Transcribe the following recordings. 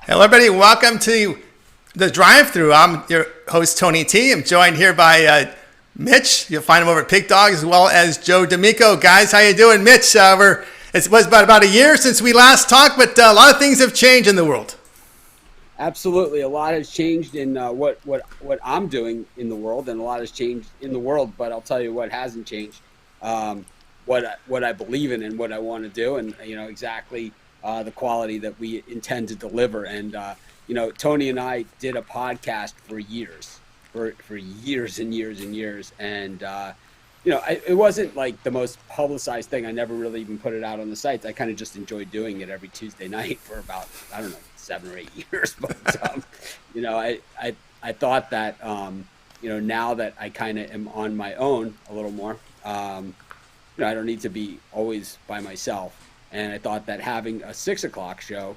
Hello, everybody. Welcome to the drive-thru. I'm your host, Tony T. I'm joined here by Mitch. You'll find him over at Pig Dog, as well as Joe D'Amico. Guys, how you doing? Mitch, it was about a year since we last talked, but a lot of things have changed in the world. Absolutely. A lot has changed in what I'm doing in the world, and a lot has changed in the world, but I'll tell you what hasn't changed, what I believe in and what I want to do, and exactly the quality that we intend to deliver. And Tony and I did a podcast for years and years, and it wasn't like the most publicized thing. I never really even put it out on the sites. I kind of just enjoyed doing it every Tuesday night for about 7 or 8 years. But I thought that now that I kind of am on my own a little more, I don't need to be always by myself. And I thought that having a 6 o'clock show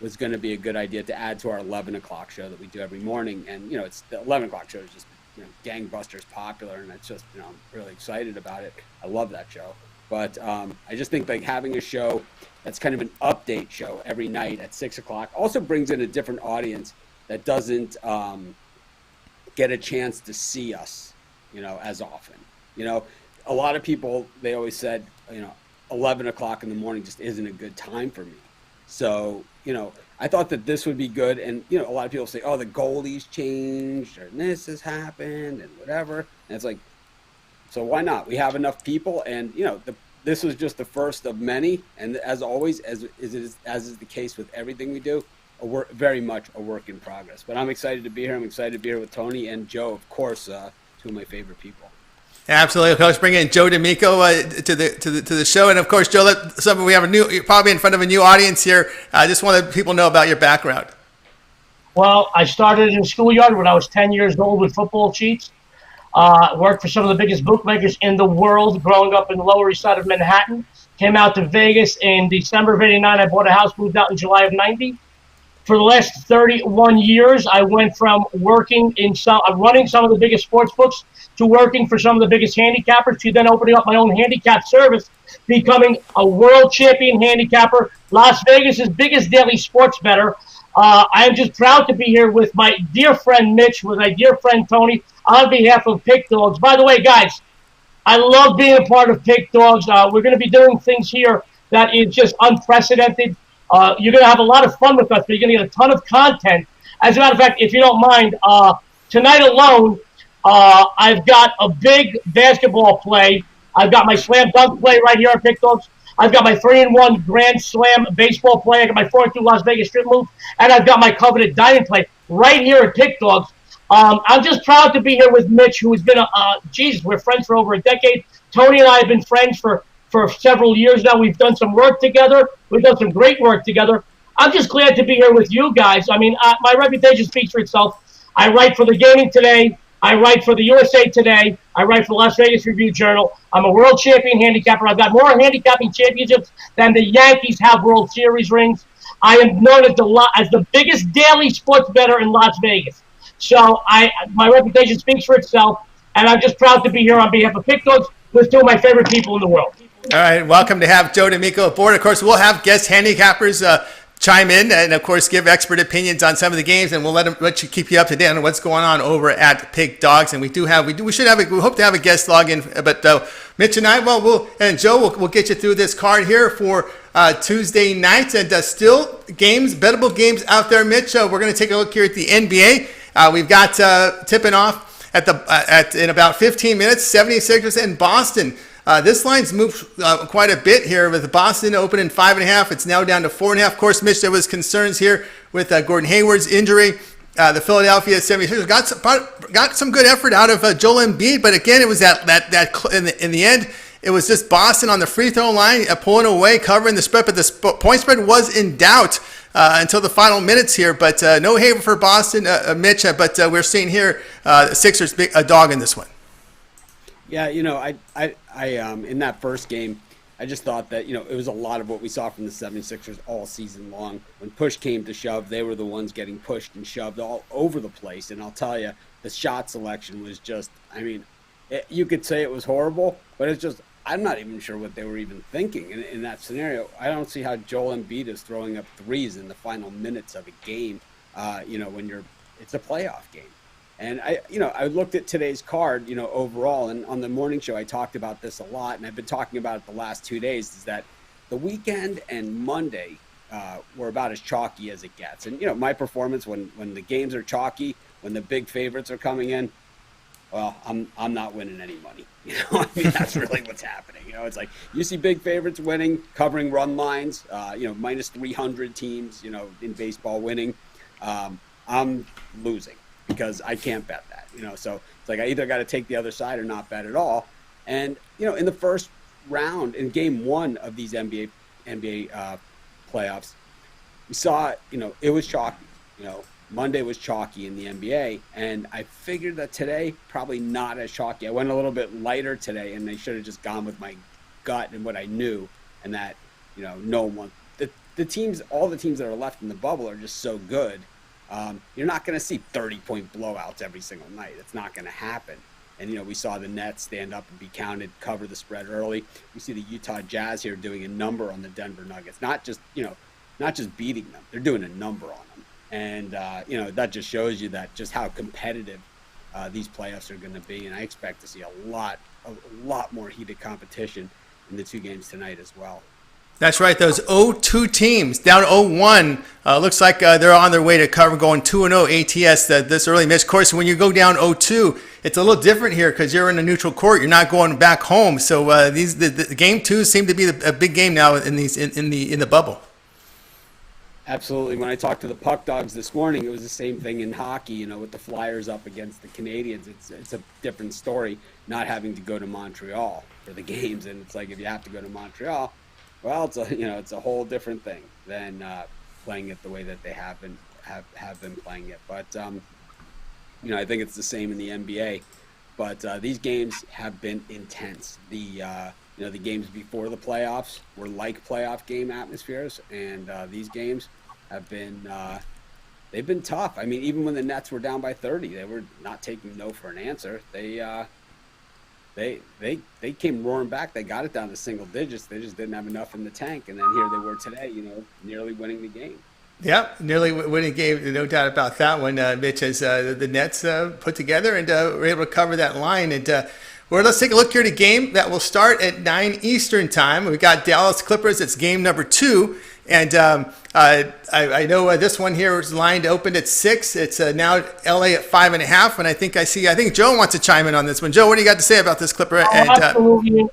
was going to be a good idea to add to our 11 o'clock show that we do every morning. And, it's the 11 o'clock show is just, gangbusters popular. And it's just, I'm really excited about it. I love that show. But I just think like having a show that's kind of an update show every night at 6 o'clock also brings in a different audience that doesn't get a chance to see us, as often. A lot of people, they always said, 11 o'clock in the morning just isn't a good time for me. So, I thought that this would be good. And, a lot of people say, oh, the goalie's changed or this has happened and whatever. And it's like, so why not? We have enough people, and, this was just the first of many. And as always, as is the case with everything we do, very much a work in progress. But I'm excited to be here. I'm excited to be here with Tony and Joe, of course, two of my favorite people. Absolutely, Coach. Bring in Joe D'Amico to the show, and of course, Joe. We have you're probably in front of a new audience here. I just want to people know about your background. Well, I started in schoolyard when I was 10 years old with football sheets. Worked for some of the biggest bookmakers in the world. Growing up in the Lower East Side of Manhattan, came out to Vegas in December of '89. I bought a house, moved out in July of '90. For the last 31 years, I went from working running some of the biggest sports books to working for some of the biggest handicappers to then opening up my own handicap service, becoming a world champion handicapper, Las Vegas's biggest daily sports bettor. I am just proud to be here with my dear friend Mitch, with my dear friend Tony, on behalf of Pig Dogs. By the way, guys, I love being a part of Pig Dogs. We're going to be doing things here that is just unprecedented. You're going to have a lot of fun with us, but you're going to get a ton of content. As a matter of fact, if you don't mind, tonight alone, I've got a big basketball play. I've got my slam dunk play right here at Pig Dogs. I've got my 3-in-1 Grand Slam baseball play. I got my 4-2 Las Vegas strip move. And I've got my coveted diamond play right here at Pig Dogs. I'm just proud to be here with Mitch, who has been we're friends for over a decade. Tony and I have been friends for several years now. We've done some work together. We've done some great work together. I'm just glad to be here with you guys. I mean, my reputation speaks for itself. I write for the Gaming Today. I write for the USA Today. I write for the Las Vegas Review-Journal. I'm a world champion handicapper. I've got more handicapping championships than the Yankees have World Series rings. I am known as the biggest daily sports bettor in Las Vegas. So my reputation speaks for itself, and I'm just proud to be here on behalf of Pig Dogs with two of my favorite people in the world. All right, welcome to have Joe D'Amico aboard. Of course, we'll have guest handicappers chime in and, of course, give expert opinions on some of the games, and we'll let you keep you up to date on what's going on over at Pig Dogs. And we hope to have a guest log in. But Mitch and I, and Joe, we'll get you through this card here for Tuesday night, and still bettable games out there. Mitch, we're going to take a look here at the NBA. We've got tipping off in about 15 minutes. 76ers in Boston. This line's moved quite a bit here with Boston opening 5.5. It's now down to 4.5. Of course, Mitch, there was concerns here with Gordon Hayward's injury. The Philadelphia 76ers got some good effort out of Joel Embiid, but again, it was that in the end, it was just Boston on the free throw line pulling away, covering the spread, but the point spread was in doubt until the final minutes here. But no Hayward for Boston, Mitch. But we're seeing here the Sixers a dog in this one. Yeah, I in that first game, I just thought that, it was a lot of what we saw from the 76ers all season long. When push came to shove, they were the ones getting pushed and shoved all over the place. And I'll tell you, the shot selection was just, you could say it was horrible, but it's just I'm not even sure what they were even thinking in that scenario. I don't see how Joel Embiid is throwing up threes in the final minutes of a game, when it's a playoff game. And I looked at today's card, overall, and on the morning show, I talked about this a lot, and I've been talking about it the last 2 days, is that the weekend and Monday were about as chalky as it gets. And, my performance when the games are chalky, when the big favorites are coming in, well, I'm not winning any money. That's really what's happening. It's like you see big favorites winning, covering run lines, minus 300 teams, in baseball winning. I'm losing because I can't bet that, So it's like I either got to take the other side or not bet at all. And, in the first round, in game one of these NBA playoffs, we saw, it was chalky. Monday was chalky in the NBA, and I figured that today probably not as chalky. I went a little bit lighter today, and they should have just gone with my gut and what I knew, and that no one, the teams, all the teams that are left in the bubble are just so good. You're not going to see 30-point blowouts every single night. It's not going to happen. And we saw the Nets stand up and be counted, cover the spread early. We see the Utah Jazz here doing a number on the Denver Nuggets, not just beating them. They're doing a number on them. And, that just shows you that just how competitive these playoffs are going to be. And I expect to see a lot more heated competition in the two games tonight as well. That's right. Those 0-2 teams down 0-1. Looks like they're on their way to cover, going 2-0 ATS this early. Of course, when you go down 0-2, it's a little different here because you're in a neutral court. You're not going back home. So the game twos seem to be a big game now in the bubble. Absolutely. When I talked to the Puck Dogs this morning, it was the same thing in hockey, with the Flyers up against the Canadians. It's a different story not having to go to Montreal for the games. And it's like if you have to go to Montreal, well, it's a whole different thing than playing it the way that they have been playing it. But, I think it's the same in the NBA. But these games have been intense. The games before the playoffs were like playoff game atmospheres, and these games have been they've been tough. I mean, even when the Nets were down by 30, they were not taking no for an answer. They came roaring back. They got it down to single digits. They just didn't have enough in the tank, and then here they were today, nearly winning the game. Yeah, nearly winning game, no doubt about that one, Mitch, as the Nets put together and were able to cover that line. And let's take a look here at a game that will start at 9 Eastern time. We've got Dallas Clippers. It's game number 2. And I know this one here is lined open at 6. It's now LA at 5.5. And I think Joe wants to chime in on this one. Joe, what do you got to say about this Clipper? Absolutely.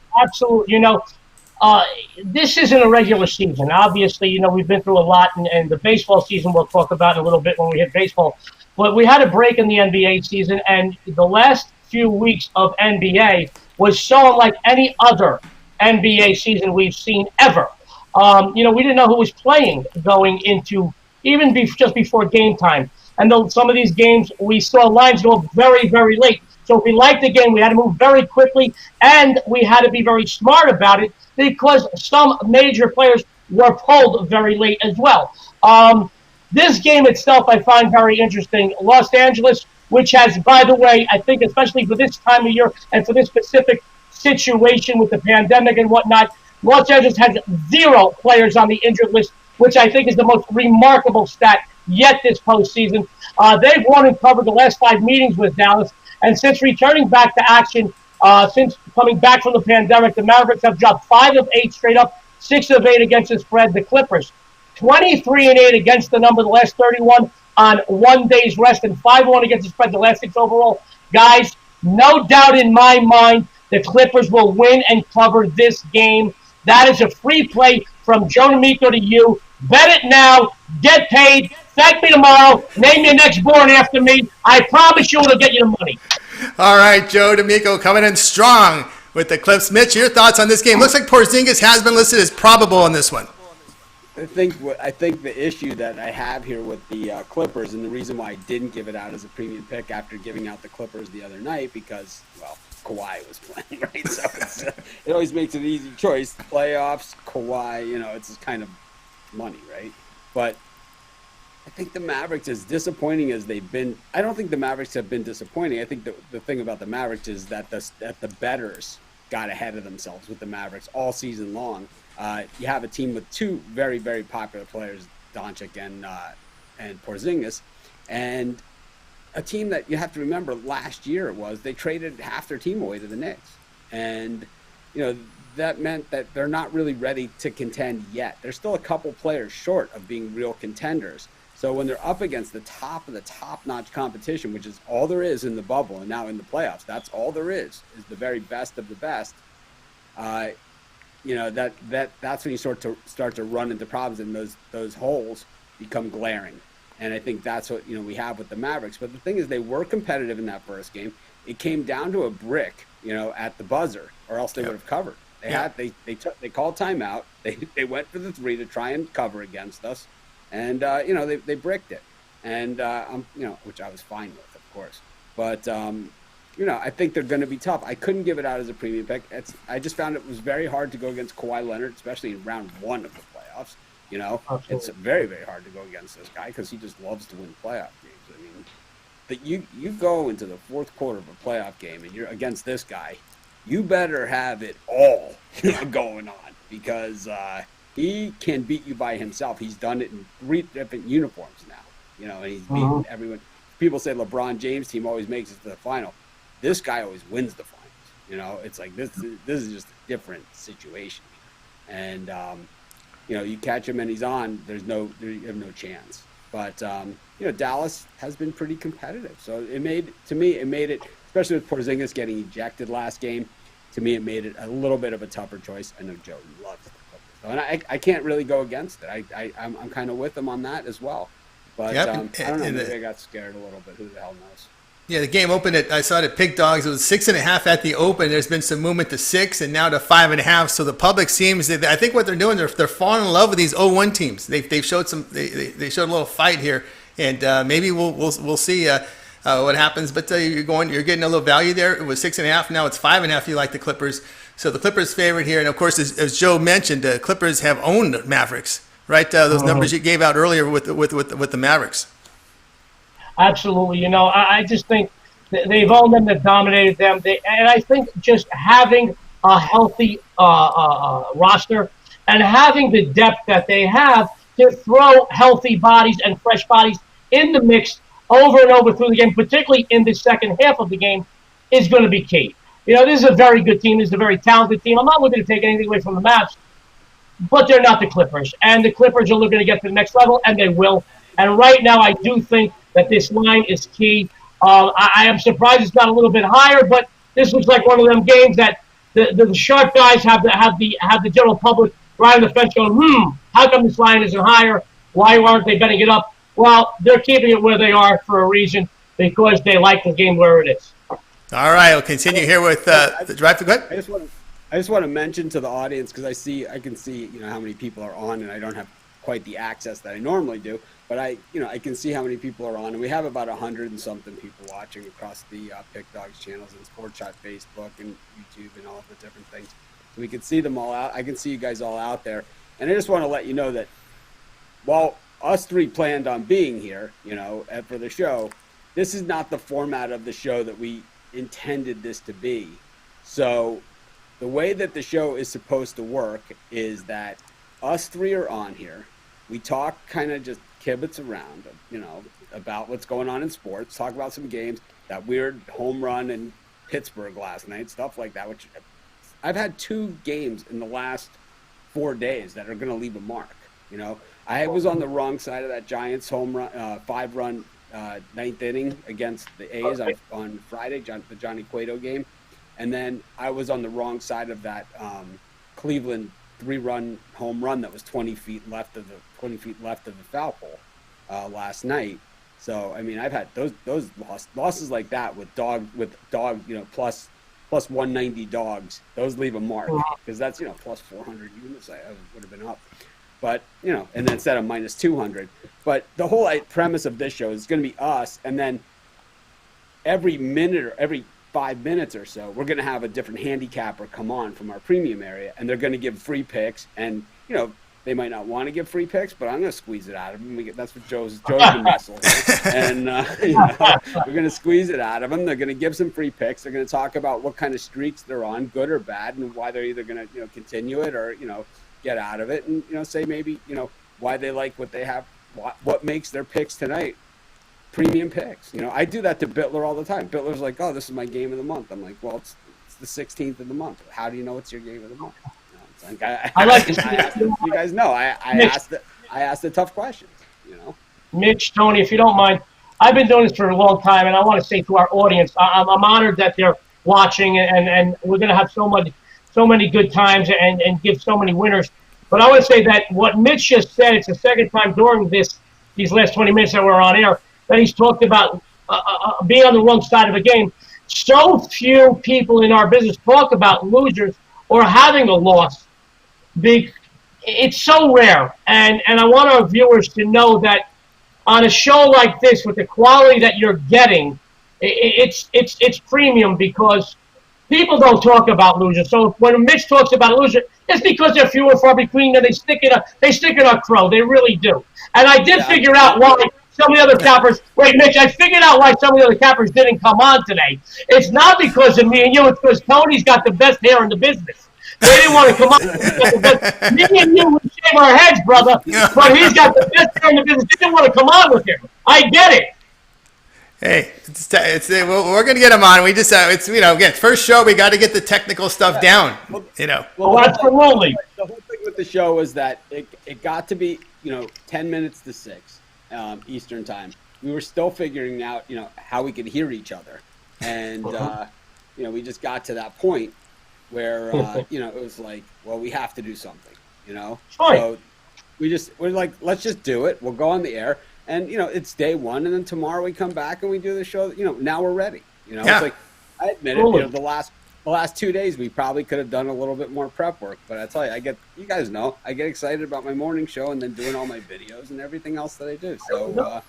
This isn't a regular season. Obviously, we've been through a lot, and the baseball season we'll talk about in a little bit when we hit baseball. But we had a break in the NBA season, and the last few weeks of NBA was so unlike any other NBA season we've seen ever. We didn't know who was playing going into just before game time. And though some of these games, we saw lines go very, very late. So if we liked the game, we had to move very quickly, and we had to be very smart about it because some major players were pulled very late as well. This game itself I find very interesting. Los Angeles, which has, by the way, I think especially for this time of year and for this specific situation with the pandemic and whatnot, Los Angeles has 0 players on the injured list, which I think is the most remarkable stat yet this postseason. They've won and covered the last 5 meetings with Dallas, and since returning back to action, since coming back from the pandemic, the Mavericks have dropped 5 of 8 straight up, 6 of 8 against the spread. The Clippers, 23-8 against the number the last 31 on 1 day's rest, and 5-1 against the spread the last 6 overall. Guys, no doubt in my mind the Clippers will win and cover this game. That is a free play from Joe D'Amico to you. Bet it now. Get paid. Thank me tomorrow. Name your next born after me. I promise you it'll get you the money. All right, Joe D'Amico coming in strong with the Clips. Mitch, your thoughts on this game? Looks like Porzingis has been listed as probable in this one. I think the issue that I have here with the Clippers, and the reason why I didn't give it out as a premium pick after giving out the Clippers the other night, because, well, Kawhi was playing, right? So it always makes it an easy choice. Playoffs, Kawhi, it's just kind of money, right? But I think the Mavericks, as disappointing as they've been, I don't think the Mavericks have been disappointing. I think the thing about the Mavericks is that the bettors got ahead of themselves with the Mavericks all season long. You have a team with two very, very popular players, Doncic and Porzingis, and a team that you have to remember last year they traded half their team away to the Knicks. And, that meant that they're not really ready to contend yet. They're still a couple players short of being real contenders. So when they're up against the top of the top-notch competition, which is all there is in the bubble and now in the playoffs, that's all there is the very best of the best. That's when you start to run into problems, and those holes become glaring. And I think that's what we have with the Mavericks. But the thing is, they were competitive in that first game. It came down to a brick, at the buzzer, or else they would have covered. They called timeout. They went for the three to try and cover against us, and they bricked it, and which I was fine with, of course. But I think they're going to be tough. I couldn't give it out as a premium pick. I just found it was very hard to go against Kawhi Leonard, especially in round one of the playoffs. Absolutely. It's very, very hard to go against this guy because he just loves to win playoff games. I mean, that you go into the fourth quarter of a playoff game and you're against this guy, you better have it all going on, because he can beat you by himself. He's done it in 3 different uniforms now, and he's beaten everyone. People say LeBron James' team always makes it to the final. This guy always wins the finals. It's like this is just a different situation, and you catch him and he's on. You have no chance. But Dallas has been pretty competitive, so it made it, especially with Porzingis getting ejected last game. To me, it made it a little bit of a tougher choice. I know Joe loves the Clippers, and I can't really go against it. I'm kind of with him on that as well. But I don't know. Maybe I got scared a little bit. Who the hell knows? Yeah, the game opened I saw it at Pig Dogs. It was 6.5 at the open. There's been some movement to 6 and now to 5.5. So the public seems I think what they're doing, they're falling in love with these 0-1 teams. They've showed they showed a little fight here, and maybe we'll see what happens. But you're getting a little value there. It was 6.5. Now it's 5.5. You like the Clippers, so the Clippers favorite here. And of course, as Joe mentioned, the Clippers have owned Mavericks, right? Those numbers you gave out earlier with the Mavericks. Absolutely. I just think they've owned them, they've dominated them. And I think just having a healthy roster and having the depth that they have to throw healthy bodies and fresh bodies in the mix over and over through the game, particularly in the second half of the game, is going to be key. This is a very good team. This is a very talented team. I'm not looking to take anything away from the Mavs, but they're not the Clippers. And the Clippers are looking to get to the next level, and they will. And right now, I do think that this line is key. I am surprised it's not a little bit higher, but this looks like one of them games that the sharp guys have the general public right on the fence going, how come this line isn't higher? Why aren't they betting it up? Well, they're keeping it where they are for a reason, because they like the game where it is. All right, we'll continue here with the drive. Go ahead. I just want to mention to the audience, because I can see how many people are on, and I don't have quite the access that I normally do. But I can see how many people are on, and we have about 100 and something people watching across the Pick Dogs channels and Sports Shot Facebook and YouTube and all the different things. So we can see them all out. I can see you guys all out there, and I just want to let you know that while us three planned on being here, for the show, this is not the format of the show that we intended this to be. So the way that the show is supposed to work is that us three are on here. We talk kind of just kibitz around, about what's going on in sports, talk about some games, that weird home run in Pittsburgh last night, stuff like that, which I've had 2 games in the last 4 days that are going to leave a mark. I was on the wrong side of that Giants home run, 5-run 9th inning against the A's on Friday, the Johnny Cueto game. And then I was on the wrong side of that Cleveland 3-run home run that was 20 feet left of the foul pole last night. So I mean, I've had those losses like that with dog plus 190 dogs. Those leave a mark, because that's plus 400 units I would have been up. But and then instead of minus 200. But the whole premise of this show is going to be us, and then every minute or every 5 minutes or so, we're going to have a different handicapper come on from our premium area, and they're going to give free picks. And they might not want to give free picks, but I'm going to squeeze it out of them. That's what Joe's been wrestling. And we're going to squeeze it out of them. They're going to give some free picks. They're going to talk about what kind of streaks they're on, good or bad, and why they're either going to continue it or get out of it, and say maybe why they like what they have, what makes their picks tonight premium picks. I do that to Bitler all the time. Bitler's like, oh, this is my game of the month. I'm like, well, it's the 16th of the month. How do you know it's your game of the month? Like you guys know I asked the tough questions. Mitch, Tony, if you don't mind, I've been doing this for a long time, and I want to say to our audience, I'm honored that they're watching, and we're going to have so many good times and give so many winners. But I want to say that what Mitch just said, it's the second time during these last 20 minutes that we're on air that he's talked about being on the wrong side of a game. So few people in our business talk about losers or having a loss. It's so rare, and I want our viewers to know that on a show like this, with the quality that you're getting, it's premium, because people don't talk about losers. So when Mitch talks about a loser, it's because they're few and far between, and they stick in a crow. They really do. And I did figure out why some of the other cappers. Wait, Mitch, I figured out why some of the other cappers didn't come on today. It's not because of me and you. It's because Tony's got the best hair in the business. They didn't want to come on. Me and you would shave our heads, brother, but he's got the best hair in the business. They didn't want to come on with him. I get it. Hey, we're going to get him on. We just, again, first show, we got to get the technical stuff down, Well, absolutely. The whole thing with the show was that it got to be, 10 minutes to 6 Eastern time. We were still figuring out, how we could hear each other. And, we just got to that point where, it was like, well, we have to do something, So we're like, let's just do it. We'll go on the air. And, it's day one, and then tomorrow we come back and we do the show. Now we're ready. It's like, I admit it, the last 2 days we probably could have done a little bit more prep work. But I tell you, you guys know, I get excited about my morning show and then doing all my videos and everything else that I do. So,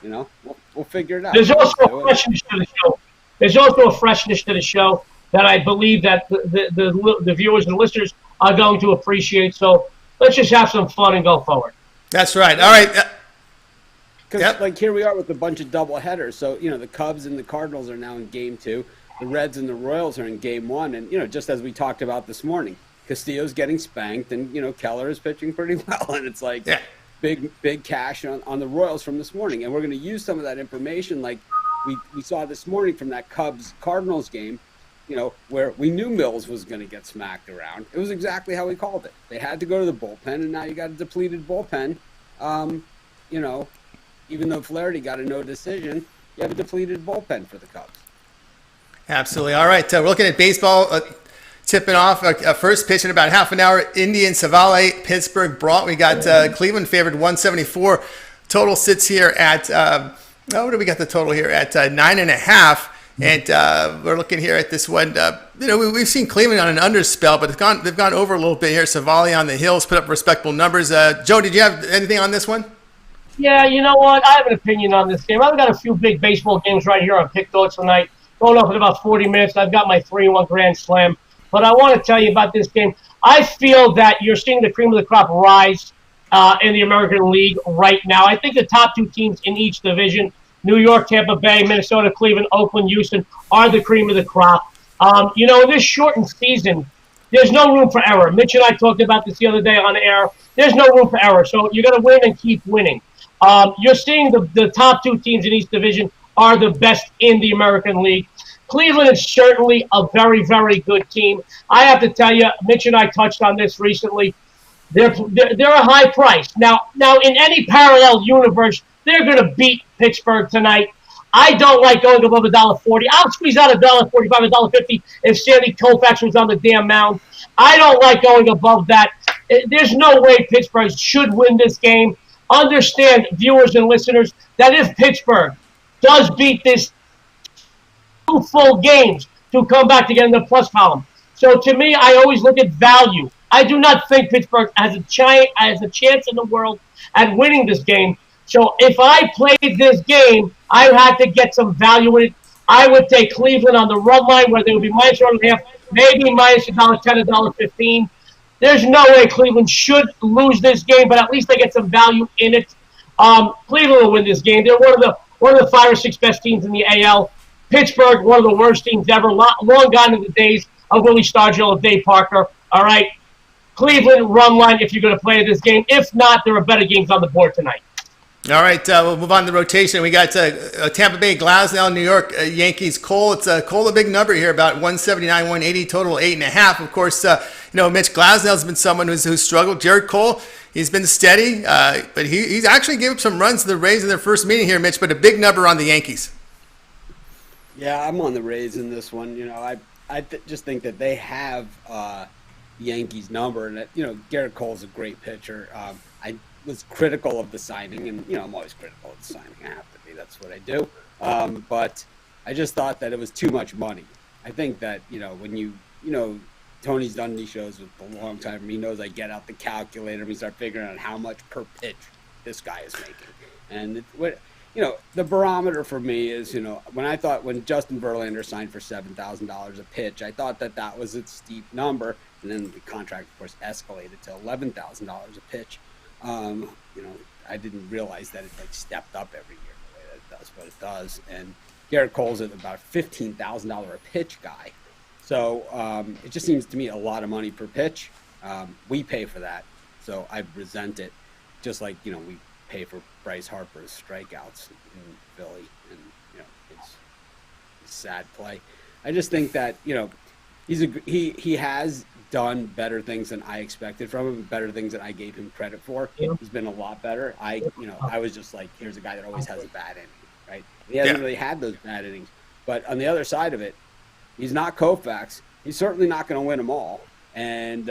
we'll figure it out. There's also a freshness to the show. There's also a freshness to the show that I believe that the viewers and listeners are going to appreciate. So let's just have some fun and go forward. That's right. All right. Because like here we are with a bunch of double headers. So, the Cubs and the Cardinals are now in game 2. The Reds and the Royals are in game 1. And, just as we talked about this morning, Castillo's getting spanked and, Keller is pitching pretty well. And it's like big cash on the Royals from this morning. And we're going to use some of that information like we saw this morning from that Cubs-Cardinals game, where we knew Mills was going to get smacked around. It was exactly how we called it. They had to go to the bullpen, and now you got a depleted bullpen. Even though Flaherty got a no decision, you have a depleted bullpen for the Cubs. Absolutely. All right. We're looking at baseball tipping off. First pitch in about half an hour. Indian Savale, Pittsburgh brought. We got Cleveland favored 174. Total sits here at, what do we got the total here? At 9.5. And we're looking here at this one. We've seen Cleveland on an underspell, but they've gone over a little bit here. Savale on the Hills put up respectable numbers. Joe, did you have anything on this one? Yeah, you know what? I have an opinion on this game. I've got a few big baseball games right here on Pick Dogs tonight. Going up in about 40 minutes. I've got my 3-1 Grand Slam. But I want to tell you about this game. I feel that you're seeing the cream of the crop rise in the American League right now. I think the top 2 teams in each division, New York, Tampa Bay, Minnesota, Cleveland, Oakland, Houston, are the cream of the crop. In this shortened season, there's no room for error. Mitch and I talked about this the other day on air. There's no room for error. So you're going to win and keep winning. You're seeing the top 2 teams in each division are the best in the American League. Cleveland is certainly a very, very good team. I have to tell you, Mitch and I touched on this recently. They're a high price. Now in any parallel universe, they're going to beat Pittsburgh tonight. I don't like going above $1.40. I'll squeeze out $1.45, $1.50 if Sandy Koufax was on the damn mound. I don't like going above that. There's no way Pittsburgh should win this game. Understand, viewers and listeners, that if Pittsburgh does beat this 2 full games to come back to get in the plus column. So to me, I always look at value. I do not think Pittsburgh has a chance in the world at winning this game. So if I played this game, I would have to get some value in it. I would take Cleveland on the run line where they would be minus 1.5, maybe minus $1.10, $1.15. There's no way Cleveland should lose this game, but at least they get some value in it. Cleveland will win this game. They're one of the 5 or 6 best teams in the AL. Pittsburgh, one of the worst teams ever. Long gone in the days of Willie Stargell and Dave Parker. All right. Cleveland, run line if you're going to play this game. If not, there are better games on the board tonight. All right, we'll move on to the rotation. We got Tampa Bay, Glasnow, New York, Yankees, Cole. It's Cole, a big number here, about 179, 180, total 8.5. Of course, Mitch Glasnow's been someone who's struggled. Jared Cole, he's been steady, but he's actually gave up some runs to the Rays in their first meeting here, Mitch, but a big number on the Yankees. Yeah, I'm on the Rays in this one. I just think that they have Yankees number, and that Garrett Cole's a great pitcher. I was critical of the signing, and I'm always critical of the signing. I have to be. That's what I do. But I just thought that it was too much money. I think that when Tony's done these shows with a long time. He knows I get out the calculator and we start figuring out how much per pitch this guy is making. And the barometer for me is, when Justin Verlander signed for $7,000 a pitch, I thought that was a steep number. And then the contract, of course, escalated to $11,000 a pitch. I didn't realize that it stepped up every year the way that it does, but it does. And Garrett Cole's at about $15,000 a pitch guy. So it just seems to me a lot of money per pitch. We pay for that, so I resent it. Just like we pay for Bryce Harper's strikeouts in Philly, and it's sad play. I just think that he has done better things than I expected from him, better things than I gave him credit for. He's been a lot better. I was just like, here's a guy that always has a bad inning, right? He hasn't really had those bad innings, but on the other side of it, he's not Koufax. He's certainly not going to win them all. And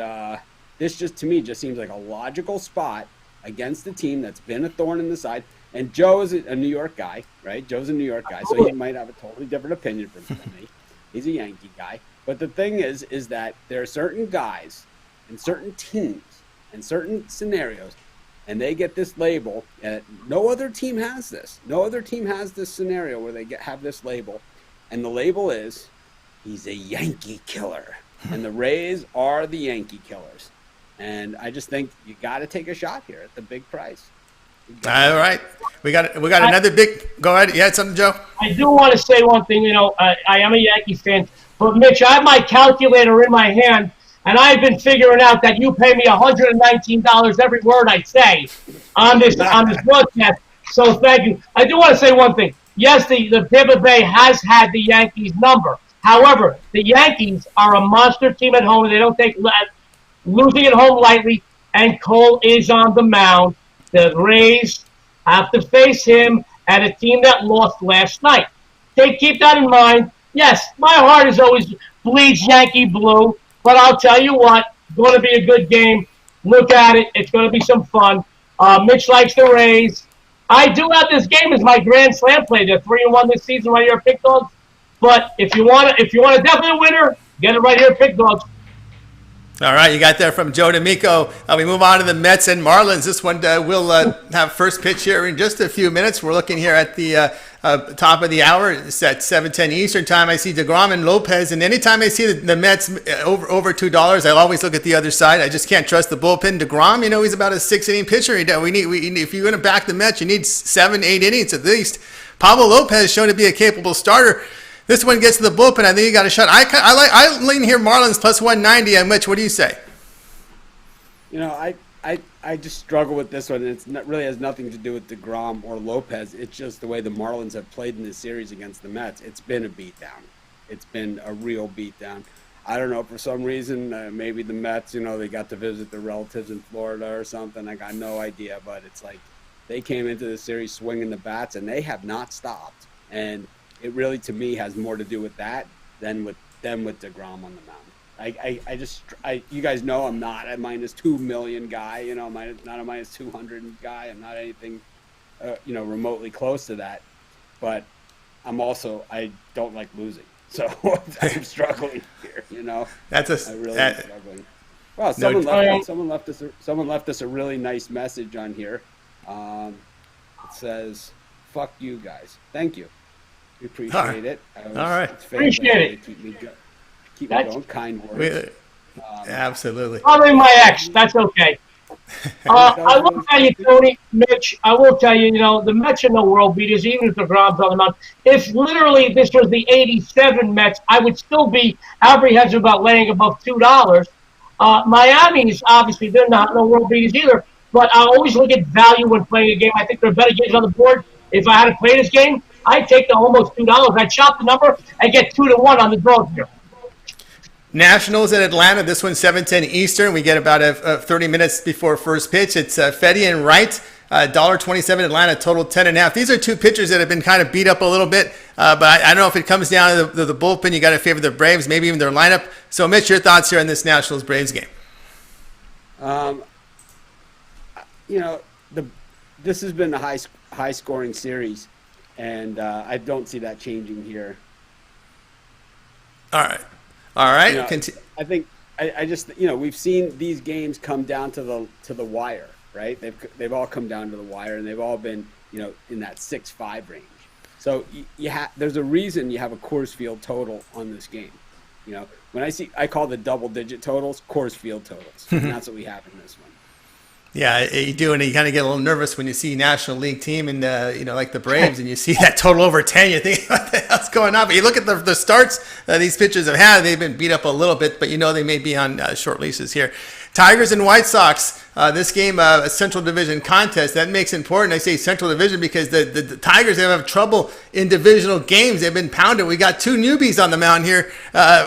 this to me seems like a logical spot against a team that's been a thorn in the side. And Joe is a New York guy, right? Joe's a New York guy, so he might have a totally different opinion from me. He's a Yankee guy. But the thing is that there are certain guys and certain teams and certain scenarios, and they get this label. No other team has this. No other team has this scenario where they have this label. And the label is, he's a Yankee killer. And the Rays are the Yankee killers. And I just think you got to take a shot here at the big price. All right. We got another big – go ahead. You had something, Joe? I do want to say one thing. I am a Yankee fan. But, Mitch, I have my calculator in my hand, and I've been figuring out that you pay me $119 every word I say on this broadcast. So thank you. I do want to say one thing. Yes, the Tampa Bay has had the Yankees number. However, the Yankees are a monster team at home, and they don't take losing at home lightly, and Cole is on the mound. The Rays have to face him and a team that lost last night. Keep that in mind. Yes, my heart is always bleeds Yankee blue, but I'll tell you what, it's going to be a good game. Look at it. It's going to be some fun. Mitch likes the Rays. I do have this game as my Grand Slam play. They're 3-1 this season right here at Pick Dogs. But if you want a definite winner, get it right here at Pick Dogs. All right, you got that from Joe D'Amico. We move on to the Mets and Marlins. This one will have first pitch here in just a few minutes. We're looking here at the top of the hour. It's at 7:10 Eastern time. I see DeGrom and Lopez, and anytime I see the Mets over $2, I always look at the other side. I just can't trust the bullpen. DeGrom, he's about a 6-inning pitcher. We need if you're going to back the Mets, you need 7-8 innings at least. Pablo Lopez has shown to be a capable starter. This one gets to the bullpen. I think you got a shot. I lean here Marlins plus 190. And Mitch, what do you say? I just struggle with this one. It really has nothing to do with DeGrom or Lopez. It's just the way the Marlins have played in this series against the Mets. It's been a beatdown. It's been a real beatdown. I don't know, for some reason, maybe the Mets, they got to visit their relatives in Florida or something. I got no idea, but it's like they came into the series swinging the bats, and they have not stopped. And it really, to me, has more to do with that than with DeGrom on the mound. You guys know I'm not a minus 2 million guy. I'm not a minus 200 guy. I'm not anything, remotely close to that. But I don't like losing, so I'm struggling here. I'm really struggling. Well, someone left us a really nice message on here. It says, "Fuck you guys. Thank you. We appreciate it. All right. Appreciate it. Keep me going. Kind words. Absolutely. Probably my ex. That's okay. I will tell you, Tony, Mitch, I will tell you, the Mets are no world beaters, even if the Grom's on the mound. If literally this was the 87 Mets, I would still be apprehensive about laying above $2. Miami's, obviously, they're not no world beaters either, but I always look at value when playing a game. I think there are better games on the board. If I had to play this game, I'd take the almost $2. I'd shop the number and get 2-1 on the draw here. Nationals in Atlanta. This one's 7:10 Eastern. We get about 30 minutes before first pitch. It's Fedde and Wright. $1.27 Atlanta, total 10.5. These are two pitchers that have been kind of beat up a little bit, but I don't know if it comes down to the bullpen. You got to favor the Braves, maybe even their lineup. So, Mitch, your thoughts here on this Nationals Braves game? This has been a high scoring series, and I don't see that changing here. All right. I think I just we've seen these games come down to the wire, right? They've all come down to the wire, and they've all been in that 6-5 range. So there's a reason you have a Coors Field total on this game. When I call the double digit totals Coors Field totals, and that's what we have in this one. Yeah, you do, and you kind of get a little nervous when you see National League team and like the Braves, and you see that total over 10. You think, what the hell's going on? But you look at the starts these pitchers have had; they've been beat up a little bit, but they may be on short leases here. Tigers and White Sox. This game, a Central Division contest, that makes it important. I say Central Division because the Tigers have trouble in divisional games. They've been pounded. We got two newbies on the mound here,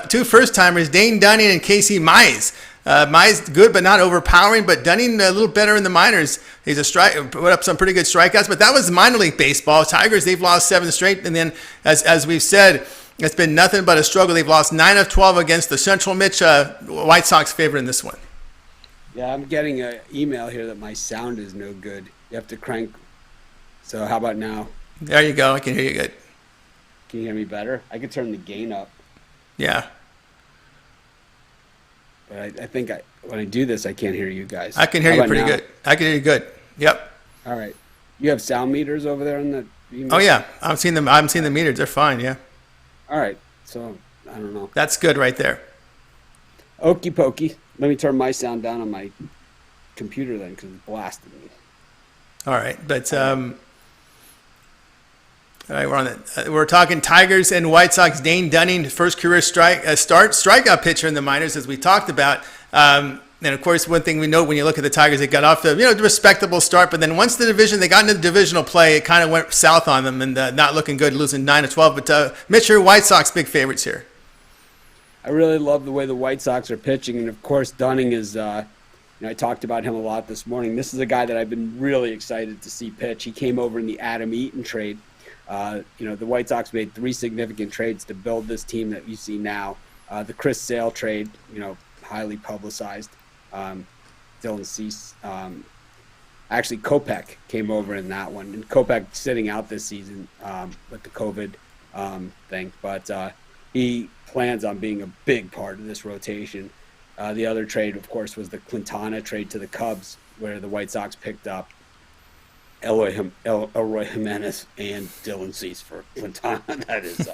two first-timers, Dane Dunning and Casey Mize. Mize good, but not overpowering. But Dunning a little better in the minors. He's put up some pretty good strikeouts. But that was minor league baseball. Tigers, they've lost 7 straight, and then as we've said, it's been nothing but a struggle. They've lost 9 of 12 against the Central. Mitch, White Sox favorite in this one. Yeah, I'm getting an email here that my sound is no good. You have to crank. So how about now? There you go. I can hear you good. Can you hear me better? I could turn the gain up. Yeah. But I think when I do this, I can't hear you guys. I can hear you pretty good. I can hear you good. Yep. All right. You have sound meters over there in the. Oh yeah, I've seen them. The meters. They're fine. Yeah. All right. So I don't know. That's good right there. Okie pokey. Let me turn my sound down on my computer then, because it's blasting me. All right, but all right, we're talking Tigers and White Sox. Dane Dunning, first career strikeout pitcher in the minors, as we talked about. And of course, one thing we know when you look at the Tigers, they got off the respectable start, but then once they got into the divisional play, it kind of went south on them and not looking good, losing 9 of 12. But Mitch, your White Sox big favorites here. I really love the way the White Sox are pitching, and of course Dunning is. I talked about him a lot this morning. This is a guy that I've been really excited to see pitch. He came over in the Adam Eaton trade. The White Sox made 3 significant trades to build this team that you see now. The Chris Sale trade, highly publicized. Dylan Cease. Actually, Kopech came over in that one, and Kopech sitting out this season with the COVID thing, but he plans on being a big part of this rotation. The other trade, of course, was the Quintana trade to the Cubs, where the White Sox picked up Elroy Jimenez and Dylan Cease for Quintana. That is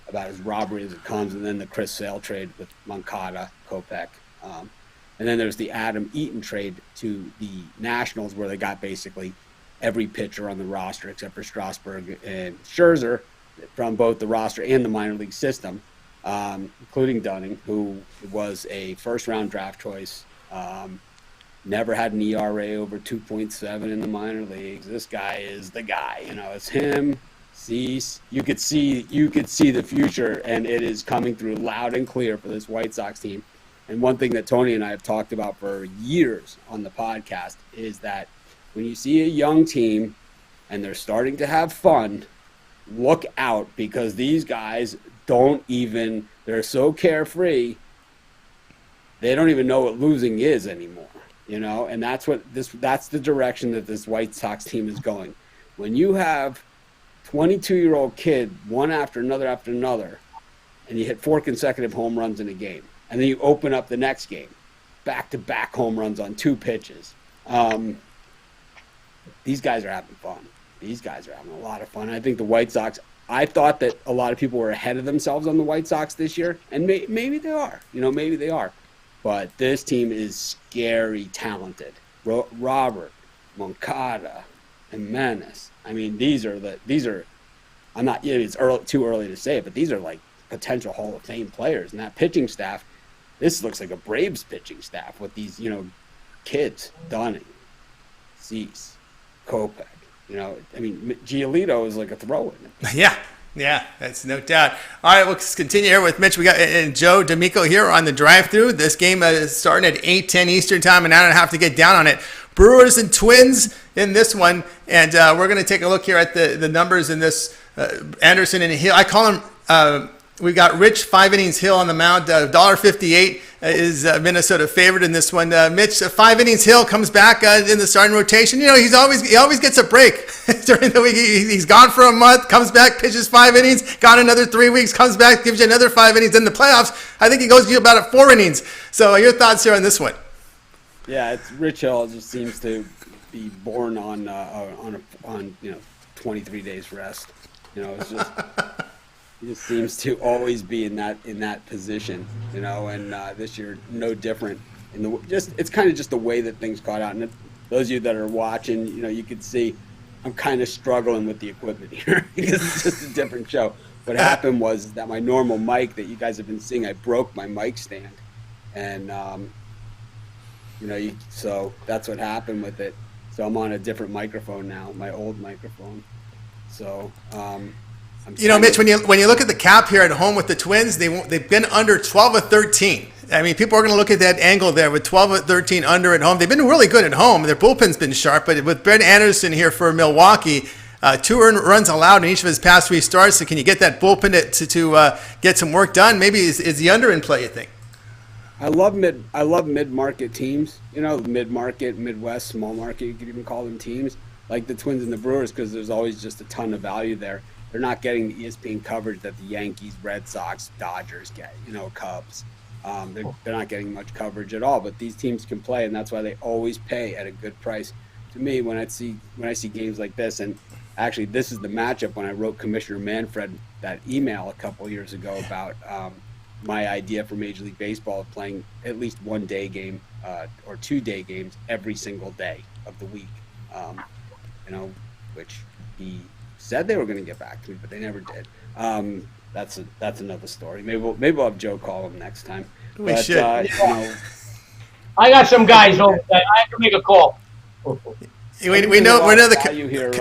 about as robbery as it comes. And then the Chris Sale trade with Moncada, Kopech. And then there's the Adam Eaton trade to the Nationals, where they got basically every pitcher on the roster except for Strasburg and Scherzer from both the roster and the minor league system, including Dunning, who was a first-round draft choice, never had an ERA over 2.7 in the minor leagues. This guy is the guy. It's him, Cease. You could see the future, and it is coming through loud and clear for this White Sox team. And one thing that Tony and I have talked about for years on the podcast is that when you see a young team and they're starting to have fun, look out, because these guys they're so carefree, they don't even know what losing is anymore, and that's the direction that this White Sox team is going. When you have 22-year-old kid, one after another, and you hit 4 consecutive home runs in a game, and then you open up the next game, back-to-back home runs on 2 pitches. These guys are having fun. These guys are having a lot of fun. I think the White Sox, I thought that a lot of people were ahead of themselves on the White Sox this year, and maybe they are. Maybe they are. but this team is scary talented. Robert, Moncada, and Menace. I mean, these are. I'm not. It's too early to say it, but these are like potential Hall of Fame players. And that pitching staff, this looks like a Braves pitching staff with these, kids, Dunning, Cease, Kopech. I mean, Giolito is like a throw-in. Yeah, that's no doubt. All right, we'll continue here with Mitch. We got and Joe D'Amico here on the drive-through. This game is starting at 8:10 Eastern time, and I don't have to get down on it. Brewers and Twins in this one, and we're going to take a look here at the numbers in this. Anderson and Hill. I call him. We got Rich 5 innings Hill on the mound. $1.58 is Minnesota favorite in this one. Mitch 5 innings Hill comes back in the starting rotation. He always gets a break during the week. He's gone for a month, comes back, pitches 5 innings, got another 3 weeks, comes back, gives you another 5 innings. In the playoffs, I think he goes to you about 4 innings. So your thoughts here on this one? Yeah, it's Rich Hill just seems to be born on 23 days rest. It's just. He just seems to always be in that position, and this year no different. It's kind of just the way that things got out. And those of you that are watching, you could see I'm kind of struggling with the equipment here because it's just a different show. What happened was that my normal mic that you guys have been seeing, I broke my mic stand, and so that's what happened with it. So I'm on a different microphone now, my old microphone. So. Mitch, when you look at the cap here at home with the Twins, they've been under 12 or 13. I mean, people are going to look at that angle there with 12 or 13 under at home. They've been really good at home. Their bullpen's been sharp, but with Brett Anderson here for Milwaukee, 2 earned runs allowed in each of his past 3 starts. So can you get that bullpen to get some work done? Maybe is the under in play, you think? I love mid-market teams. Mid-market, Midwest, small market. You could even call them teams like the Twins and the Brewers because there's always just a ton of value there. They're not getting the ESPN coverage that the Yankees, Red Sox, Dodgers get, Cubs. They're not getting much coverage at all, but these teams can play, and that's why they always pay at a good price. To me, when I see games like this, and actually this is the matchup when I wrote Commissioner Manfred that email a couple years ago about my idea for Major League Baseball of playing at least 1 day game or 2 day games every single day of the week, which he said they were going to get back to me, but they never did. That's another story. Maybe we'll have Joe call him next time. We should. I got some guys over there. I have to make a call. We know the value here.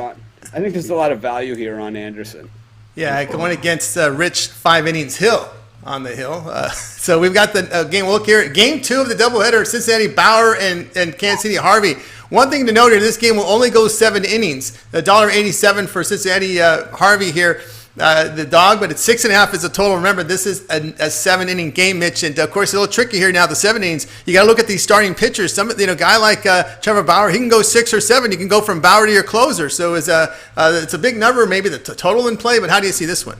I think there's a lot of value here on Anderson. Yeah, going against Rich 5 innings Hill on the hill. So we've got the game. We'll look here. Game 2 of the doubleheader: Cincinnati Bauer and Kansas City Harvey. One thing to note here: this game will only go 7 innings. $1.87 for Cincinnati Harvey here, the dog, but it's 6.5 is the total. Remember, this is a 7-inning game, Mitch, and of course, a little tricky here now. The 7 innings, you got to look at these starting pitchers. Some, guy like Trevor Bauer, he can go 6 or 7. You can go from Bauer to your closer. So it's a big number, maybe the total in play. But how do you see this one?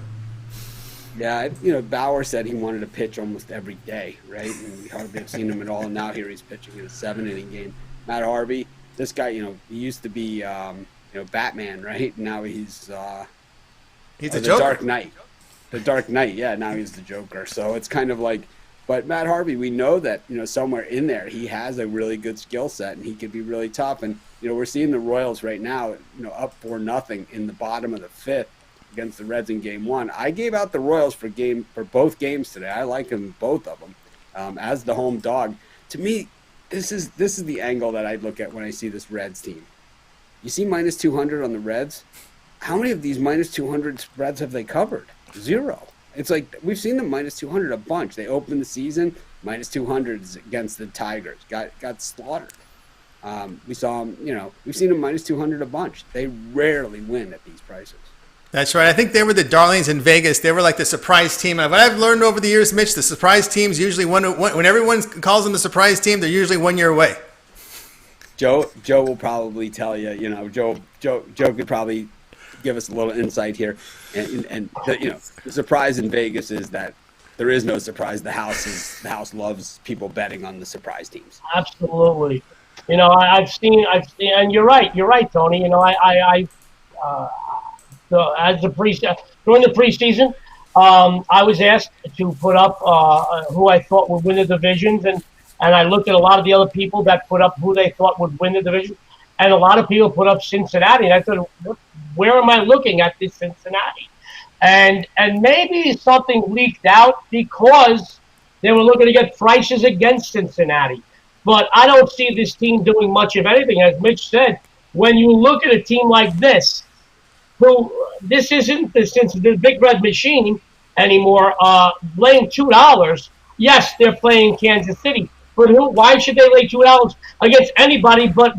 Yeah, Bauer said he wanted to pitch almost every day, right? And we hardly have seen him at all. And now here he's pitching in a 7-inning game. Matt Harvey, this guy, he used to be, Batman, right? Now he's a Joker. Dark Knight. The Dark Knight, yeah. Now he's the Joker. So it's kind of like, but Matt Harvey, we know that somewhere in there he has a really good skill set and he could be really tough. And we're seeing the Royals right now, up 4-0 in the bottom of the 5th against the Reds in Game 1. I gave out the Royals for both games today. I like them, both of them, as the home dog. To me, this is the angle that I look at when I see this Reds team. You see minus 200 on the Reds. How many of these minus 200 spreads have they covered? 0. It's like we've seen them minus 200 a bunch. They opened the season minus 200 against the Tigers, got slaughtered. We saw them, we've seen them minus 200 a bunch. They rarely win at these prices. That's right. I think they were the darlings in Vegas. They were like the surprise team. And what I've learned over the years, Mitch, the surprise teams usually, when everyone calls them the surprise team, they're usually 1 year away. Joe will probably tell you, Joe could probably give us a little insight here. And the surprise in Vegas is that there is no surprise. The house loves people betting on the surprise teams. Absolutely. I've seen, and you're right, Tony. During the preseason, I was asked to put up who I thought would win the divisions, and and I looked at a lot of the other people that put up who they thought would win the division, and a lot of people put up Cincinnati. And I thought, where am I looking at this Cincinnati? And maybe something leaked out because they were looking to get prices against Cincinnati. But I don't see this team doing much of anything. As Mitch said, when you look at a team like this, this isn't the Big Red Machine anymore, laying $2. Yes, they're playing Kansas City, but why should they lay $2 against anybody but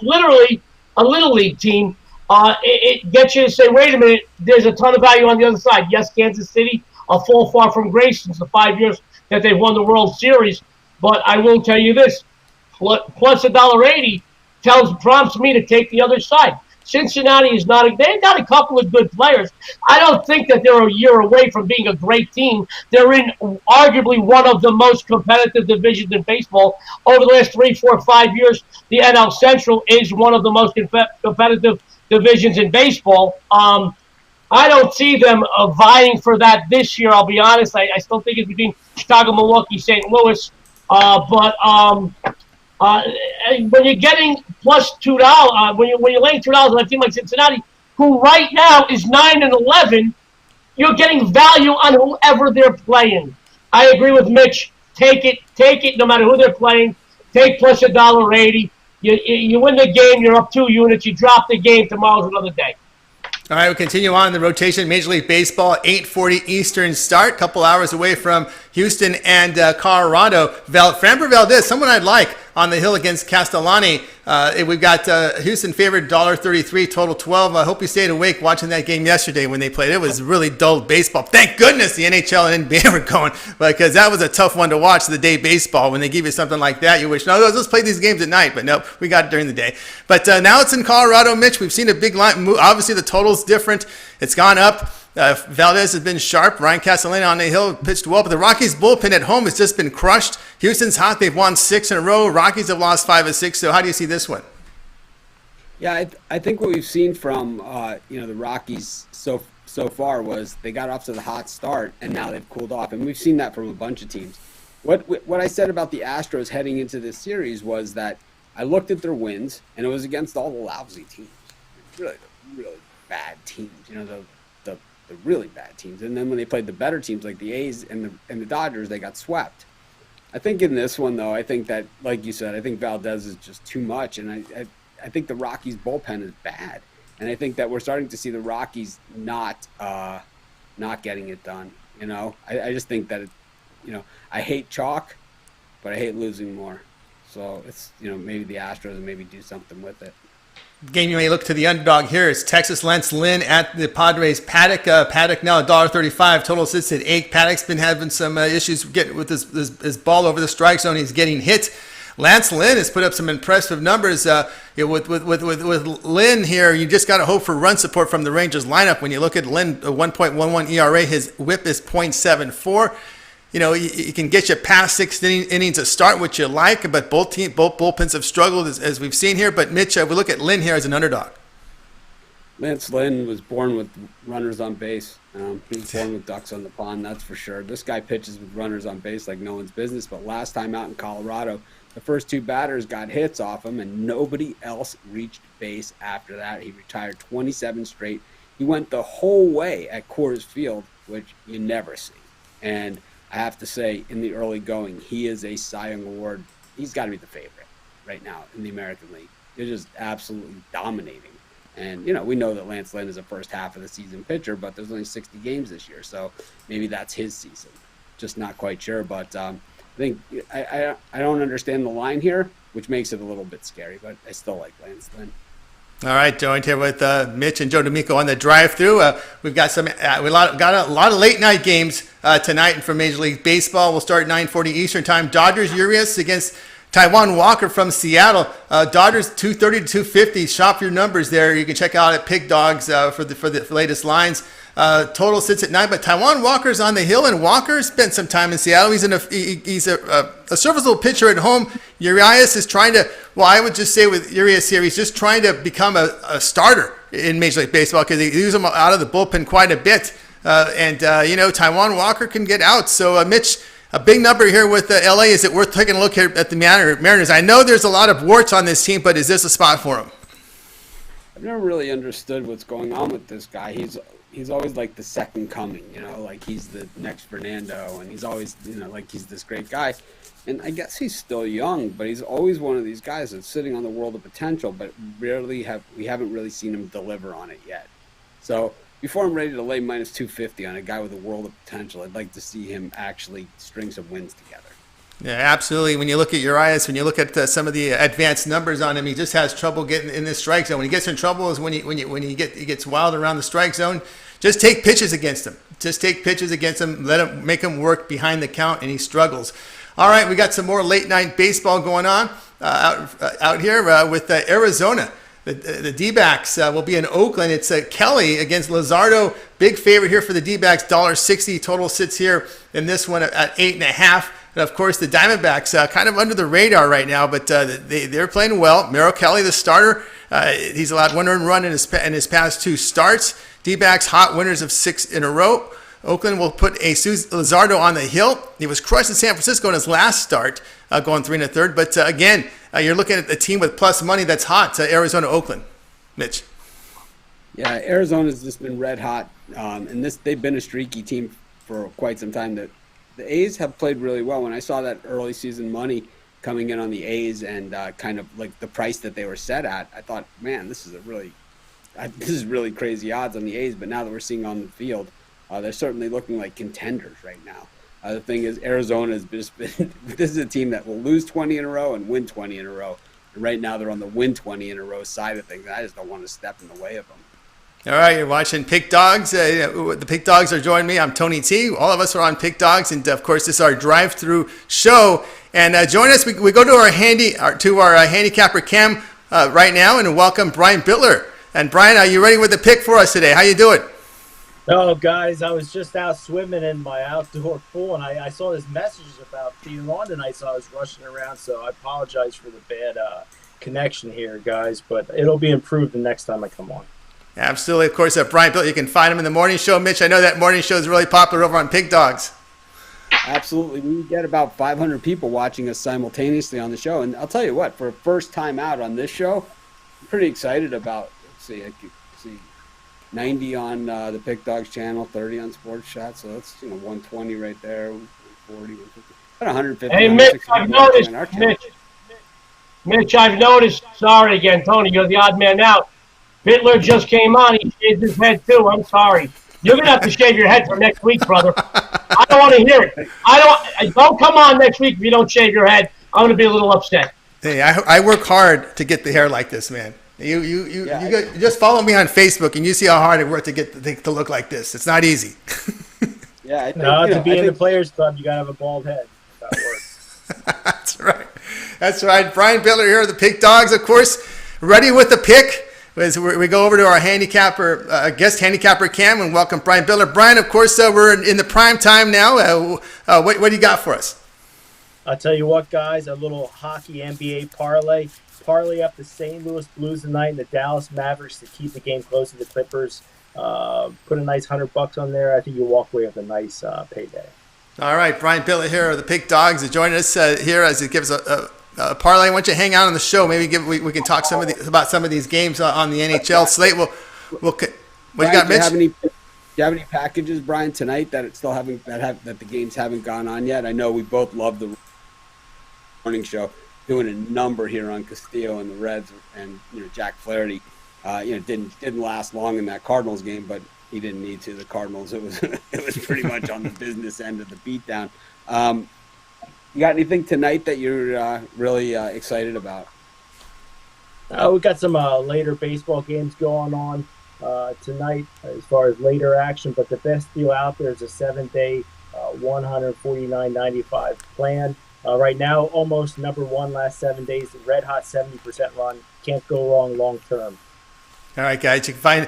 literally a little league team? It gets you to say, wait a minute, there's a ton of value on the other side. Yes, Kansas City, a fall far from grace since the 5 years that they've won the World Series. But I will tell you this, plus $1.80 prompts me to take the other side. Cincinnati is they've got a couple of good players. I don't think that they're a year away from being a great team. They're in arguably one of the most competitive divisions in baseball. Over the last 3, 4, 5 years, the NL Central is one of the most competitive divisions in baseball. I don't see them vying for that this year, I'll be honest. I still think it's between Chicago, Milwaukee, St. Louis. But when you're getting plus $2, when you're laying $2 on a team like Cincinnati, who right now is 9-11, you're getting value on whoever they're playing. I agree with Mitch. Take it, no matter who they're playing. Take plus $1.80. You win the game, you're up 2 units. You drop the game, tomorrow's another day. All right, we'll continue on the rotation. Major League Baseball, 8:40 Eastern start, a couple hours away from Houston and Colorado. Framber Valdez, someone I'd like on the hill against Castellani. We've got Houston favored $1.33, total 12. I hope you stayed awake watching that game yesterday when they played. It was really dull baseball. Thank goodness the NHL and NBA were going, because that was a tough one to watch, the day baseball. When they give you something like that, you wish, no, let's play these games at night. But no, we got it during the day. But now it's in Colorado, Mitch. We've seen a big line move. Obviously, the total's different. It's gone up. Valdez has been sharp. Ryan Castellani on the hill pitched well, but the Rockies bullpen at home has just been crushed. Houston's hot. They've won 6 in a row. Rockies have lost 5 of 6. So how do you see this one? Yeah, I think what we've seen from the Rockies so far was they got off to the hot start and now they've cooled off, and we've seen that from a bunch of teams. What I said about the Astros heading into this series was that I looked at their wins and it was against all the lousy teams, really bad teams. The really bad teams, and then when they played the better teams like the A's and the Dodgers, they got swept. I think in this one though, I think that, like you said, I think Valdez is just too much, and I think the Rockies bullpen is bad, and I think that we're starting to see the Rockies not getting it done. I just think that I hate chalk, but I hate losing more. So it's maybe the Astros and maybe do something with it. Game you may look to the underdog here is Texas Lance Lynn at the Padres Paddock. Paddock now $1.35. Total sits at 8. Paddock's been having some issues getting with his ball over the strike zone. He's getting hit. Lance Lynn has put up some impressive numbers. With Lynn here, you just got to hope for run support from the Rangers lineup. When you look at Lynn, a 1.11 ERA, his WHIP is .74. You can get you past 6 innings to start, which you like, but both bullpens have struggled, as we've seen here. But Mitch, we look at Lynn here as an underdog. Lance Lynn was born with runners on base. He was born with ducks on the pond, that's for sure. This guy pitches with runners on base like no one's business, but last time out in Colorado, the first 2 batters got hits off him, and nobody else reached base after that. He retired 27 straight. He went the whole way at Coors Field, which you never see. And I have to say, in the early going, he is a Cy Young Award. He's got to be the favorite right now in the American League. They're just absolutely dominating. And, we know that Lance Lynn is a first half of the season pitcher, but there's only 60 games this year, so maybe that's his season. Just not quite sure, but I think I don't understand the line here, which makes it a little bit scary, but I still like Lance Lynn. All right, joined here with Mitch and Joe D'Amico on the drive-through. We've got got a lot of late-night games tonight from Major League Baseball. We'll start at 9:40 Eastern Time. Dodgers Urias against Taijuan Walker from Seattle. Dodgers 230 to 250. Shop your numbers there. You can check out at Pig Dogs for the latest lines. Total sits at 9, but Taijuan Walker's on the hill, and Walker spent some time in Seattle. He's a serviceable pitcher at home. Urias is trying to, I would just say with Urias here, he's just trying to become a starter in Major League Baseball because they use him out of the bullpen quite a bit. Taijuan Walker can get out. So, Mitch, A big number here with LA. Is it worth taking a look here at the Mariners? I know there's a lot of warts on this team, but is this a spot for them? I've never really understood what's going on with this guy. He's always like the second coming, like he's the next Fernando, and he's always, like he's this great guy. And I guess he's still young, but he's always one of these guys that's sitting on the world of potential, but we haven't really seen him deliver on it yet. So before I'm ready to lay minus 250 on a guy with a world of potential, I'd like to see him actually string some wins together. Yeah, absolutely. When you look at Urias, when you look at some of the advanced numbers on him, he just has trouble getting in this strike zone. When he gets in trouble is when he gets wild around the strike zone. Just take pitches against him. Let him make him work behind the count, and he struggles. All right, we got some more late night baseball going on out here with Arizona. The D-backs will be in Oakland. It's Kelly against Luzardo. Big favorite here for the D-backs, $1.60. Total sits here in this one at 8.5. And of course, the Diamondbacks kind of under the radar right now, but they're playing well. Merrill Kelly, the starter, he's allowed one earned run in his past 2 starts. D-backs hot winners of 6 in a row. Oakland will put a Luzardo on the hill. He was crushed in San Francisco in his last start, going 3 1/3. But again, you're looking at a team with plus money that's hot. Arizona, Oakland. Mitch. Yeah, Arizona's just been red hot, and they've been a streaky team for quite some time. The A's have played really well. When I saw that early season money coming in on the A's and kind of like the price that they were set at, I thought, man, this is really crazy odds on the A's. But now that we're seeing on the field, they're certainly looking like contenders right now. The thing is, Arizona has just been – this is a team that will lose 20 in a row and win 20 in a row. And right now they're on the win 20 in a row side of things. I just don't want to step in the way of them. All right, you're watching Pick Dogs. The Pick Dogs are joining me. I'm Tony T. All of us are on Pick Dogs, and of course, this is our drive-through show. And join us. We go to our handicapper cam right now, and welcome Brian Bitler. And Brian, are you ready with the pick for us today? How you doing? Oh, guys, I was just out swimming in my outdoor pool, and I saw this message about being on tonight, so I was rushing around. So I apologize for the bad connection here, guys, but it'll be improved the next time I come on. Absolutely. Of course, Brian Bitler, you can find him in the morning show. Mitch, I know that morning show is really popular over on Pig Dogs. Absolutely. We get about 500 people watching us simultaneously on the show. And I'll tell you what, for a first time out on this show, I'm pretty excited about, I can see 90 on the Pig Dogs channel, 30 on Sports Shot. So that's 120 right there, 140, 150. About 150. Hey, Mitch, I've noticed. Mitch, I've noticed. Sorry again, Tony, you're the odd man out. Bitler just came on. He shaved his head, too. I'm sorry. You're going to have to shave your head for next week, brother. I don't want to hear it. Don't come on next week if you don't shave your head. I'm going to be a little upset. Hey, I work hard to get the hair like this, man. You just follow me on Facebook, and you see how hard I work to get to look like this. It's not easy. Yeah, I think, to be in the Players Club, you got to have a bald head. That works. That's right. That's right. Brian Bitler here, the Pig Dogs, of course, ready with the pick. As we go over to our guest handicapper cam, and welcome Brian Bitler. Brian, of course, we're in the prime time now. What do you got for us? I'll tell you what, guys, a little hockey NBA parlay. Parlay up the St. Louis Blues tonight and the Dallas Mavericks to keep the game close to the Clippers. Put a nice $100 on there. I think you'll walk away with a nice payday. All right, Brian Bitler here of the Pig Dogs is joining us here as he gives a parlay. Why don't you hang out on the show? Maybe we can talk about some of these games on the NHL slate. What Brian, you got, Mitch? Do you have any packages, Brian, tonight that the games haven't gone on yet? I know we both love the morning show, doing a number here on Castillo and the Reds, and Jack Flaherty. Didn't last long in that Cardinals game, but he didn't need to. The Cardinals, it was pretty much on the business end of the beatdown. You got anything tonight that you're really excited about? We got some later baseball games going on tonight as far as later action, but the best deal out there is a 7-day $149.95 plan. Right now, almost number one last 7 days, red hot 70% run. Can't go wrong long term. All right, guys, you can find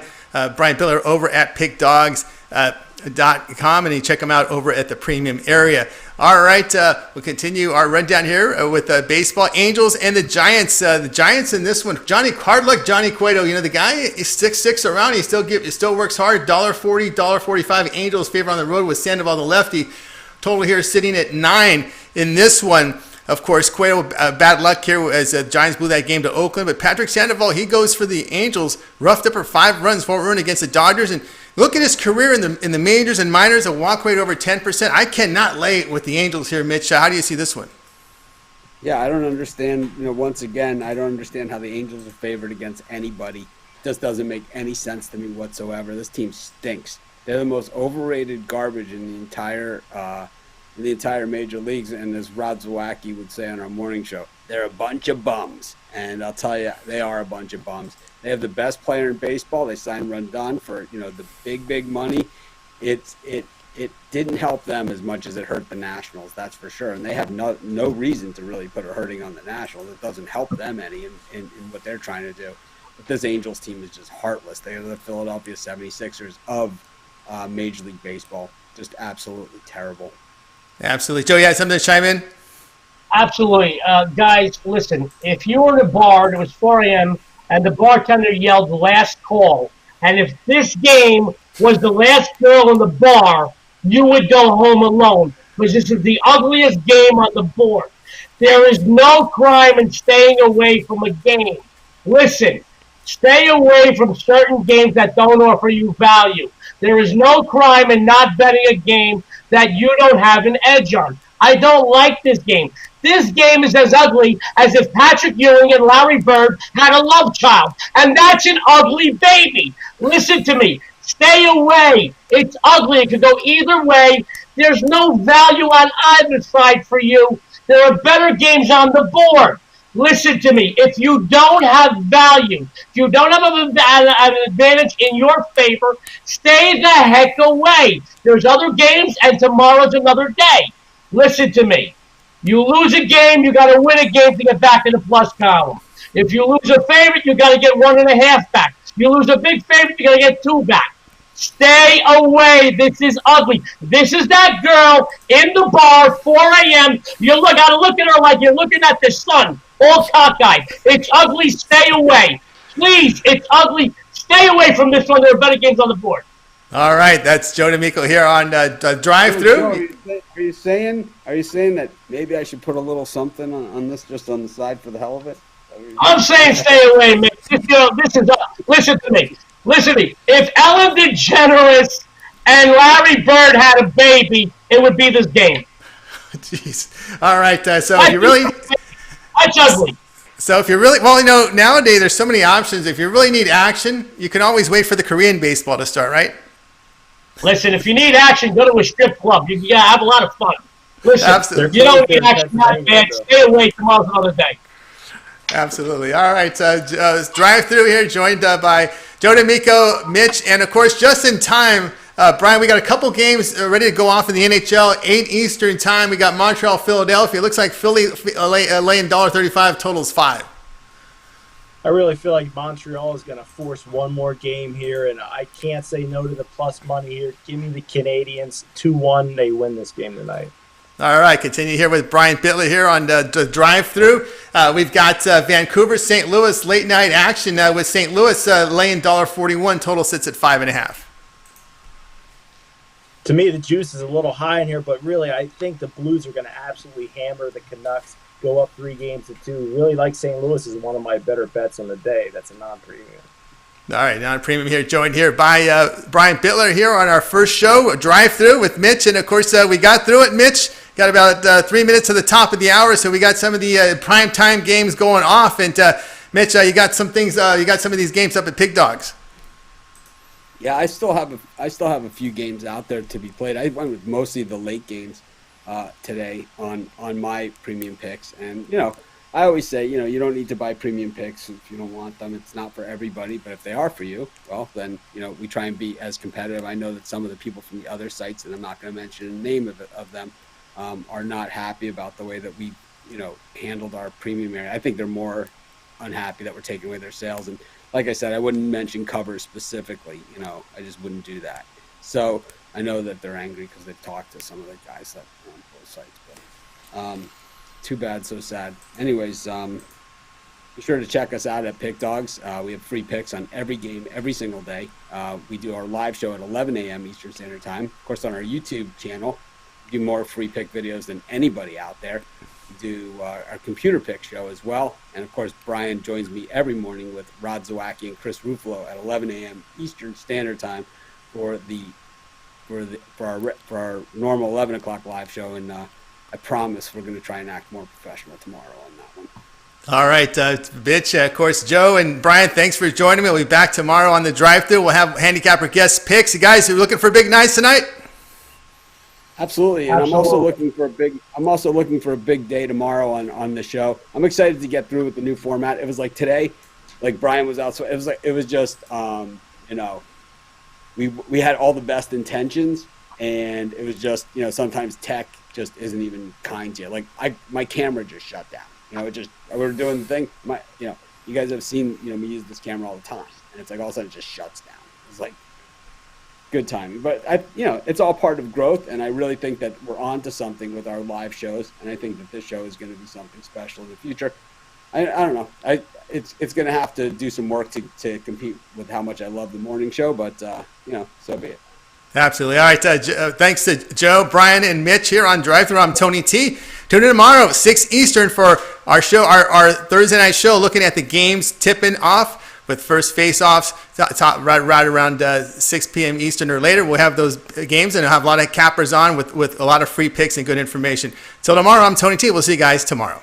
Brian Bitler over at pickdogs.com, and you check him out over at the premium area. All right, we'll continue our rundown here with baseball. Angels and the Giants. The Giants in this one, hard luck Johnny Cueto. The guy is 6'6" around. He still works hard. $1.40, $1.45. Angels favor on the road with Sandoval, the lefty. Total here sitting at 9 in this one. Of course, Cueto, bad luck here as the Giants blew that game to Oakland. But Patrick Sandoval, he goes for the Angels. Roughed up for 5 runs, 4 earned against the Dodgers. And look at his career in the majors and minors, a walk rate over 10%. I cannot lay with the Angels here, Mitch. How do you see this one? Yeah, I don't understand. Once again, I don't understand how the Angels are favored against anybody. It just doesn't make any sense to me whatsoever. This team stinks. They're the most overrated garbage in the entire major leagues. And as Rod Zawacki would say on our morning show, they're a bunch of bums. And I'll tell you, they are a bunch of bums. They have the best player in baseball. They signed Rondon for the big money. It didn't help them as much as it hurt the Nationals, that's for sure. And they have no reason to really put a hurting on the Nationals. It doesn't help them any in what they're trying to do. But this Angels team is just heartless. They are the Philadelphia 76ers of Major League Baseball. Just absolutely terrible. Absolutely. Joe, you had something to chime in? Absolutely. Guys, listen, if you were in a bar and it was 4 a.m. and the bartender yelled last call, and if this game was the last girl in the bar, you would go home alone because this is the ugliest game on the board. There is no crime in staying away from a game. Listen, stay away from certain games that don't offer you value. There is no crime in not betting a game that you don't have an edge on. I don't like this game. This game is as ugly as if Patrick Ewing and Larry Bird had a love child, and that's an ugly baby. Listen to me. Stay away. It's ugly. It could go either way. There's no value on either side for you. There are better games on the board. Listen to me. If you don't have value, if you don't have an advantage in your favor, stay the heck away. There's other games, and tomorrow's another day. Listen to me. You lose a game, you got to win a game to get back in the plus column. If you lose a favorite, you got to get 1.5 back. You lose a big favorite, you got to get 2 back. Stay away. This is ugly. This is that girl in the bar, 4 a.m. You got to look at her like you're looking at the sun, all cockeyed. It's ugly. Stay away. Please, it's ugly. Stay away from this one. There are better games on the board. All right, that's Joe D'Amico here on Drive-Thru. Are you saying that maybe I should put a little something on this just on the side for the hell of it? I'm saying stay away, man. Listen to me. Listen to me. If Ellen DeGeneres and Larry Bird had a baby, it would be this game. Jeez. All right, so if you really... That's ugly. So if you really, nowadays there's so many options. If you really need action, you can always wait for the Korean baseball to start, right? Listen, if you need action, go to a strip club. You can have a lot of fun. Listen, Absolutely. You don't need action that bad. Stay away. Tomorrow's another day. Absolutely. All right, Drive-Thru here, joined by Joe D'Amico, Mitch, and of course, just in time, Brian, we got a couple games ready to go off in the NHL, 8 Eastern time. We got Montreal, Philadelphia. It looks like Philly laying $1.35, totals 5. I really feel like Montreal is going to force one more game here, and I can't say no to the plus money here. Give me the Canadians 2-1. They win this game tonight. All right, continue here with Brian Bitler here on the Drive-Thru. We've got Vancouver, St. Louis, late night action with St. Louis laying $1.41. Total sits at 5.5. To me, the juice is a little high in here, but really, I think the Blues are going to absolutely hammer the Canucks, go up 3-2. Really like St. Louis is one of my better bets on the day. That's a non-premium. All right, non-premium here, joined here by Brian Bitler here on our first show, Drive-Thru with Mitch. And, of course, we got through it, Mitch. Got about 3 minutes to the top of the hour, so we got some of the prime time games going off. And, Mitch, you got some things. You got some of these games up at Pig Dogs. Yeah, I still have a few games out there to be played. I went with mostly the late games today on my premium picks, and I always say you don't need to buy premium picks if you don't want them. It's not for everybody, but if they are for you, well then we try and be as competitive. I know that some of the people from the other sites, and I'm not going to mention the name of them, are not happy about the way that we handled our premium area. I think they're more unhappy that we're taking away their sales. And like I said, I wouldn't mention covers specifically. I just wouldn't do that. So I know that they're angry because they've talked to some of the guys that are on both sites. But too bad, so sad. Anyways, be sure to check us out at Pick Dogs. We have free picks on every game, every single day. We do our live show at 11 a.m. Eastern Standard Time. Of course, on our YouTube channel, do more free pick videos than anybody out there. Do our computer pick show as well. And of course, Brian joins me every morning with Rod Zawacki and Chris Ruffalo at 11 a.m. Eastern Standard Time for our normal 11 o'clock live show. And I promise we're going to try and act more professional tomorrow on that one. All right, Bitch. Of course, Joe and Brian, thanks for joining me. We'll be back tomorrow on the drive-thru. We'll have handicapper guest picks. You guys are looking for big nights tonight? Absolutely, and I'm also looking for a big day tomorrow on the show. I'm excited to get through with the new format. It was like today, like Brian was out, so it was just we had all the best intentions, and it was just sometimes tech just isn't even kind to you. Like my camera just shut down. We were doing the thing. You guys have seen me use this camera all the time, and it's like all of a sudden it just shuts down. It's like good timing, but it's all part of growth, and I really think that we're on to something with our live shows, and I think that this show is going to be something special in the future. I don't know. It's going to have to do some work to compete with how much I love the morning show, but so be it. Absolutely. All right. Thanks to Joe, Brian, and Mitch here on Drive Thru. I'm Tony T. Tune in tomorrow, 6 Eastern, for our show, our Thursday night show, looking at the games tipping off with first face-offs right around 6 p.m. Eastern or later. We'll have those games, and we'll have a lot of cappers on with a lot of free picks and good information. Till tomorrow, I'm Tony T. We'll see you guys tomorrow.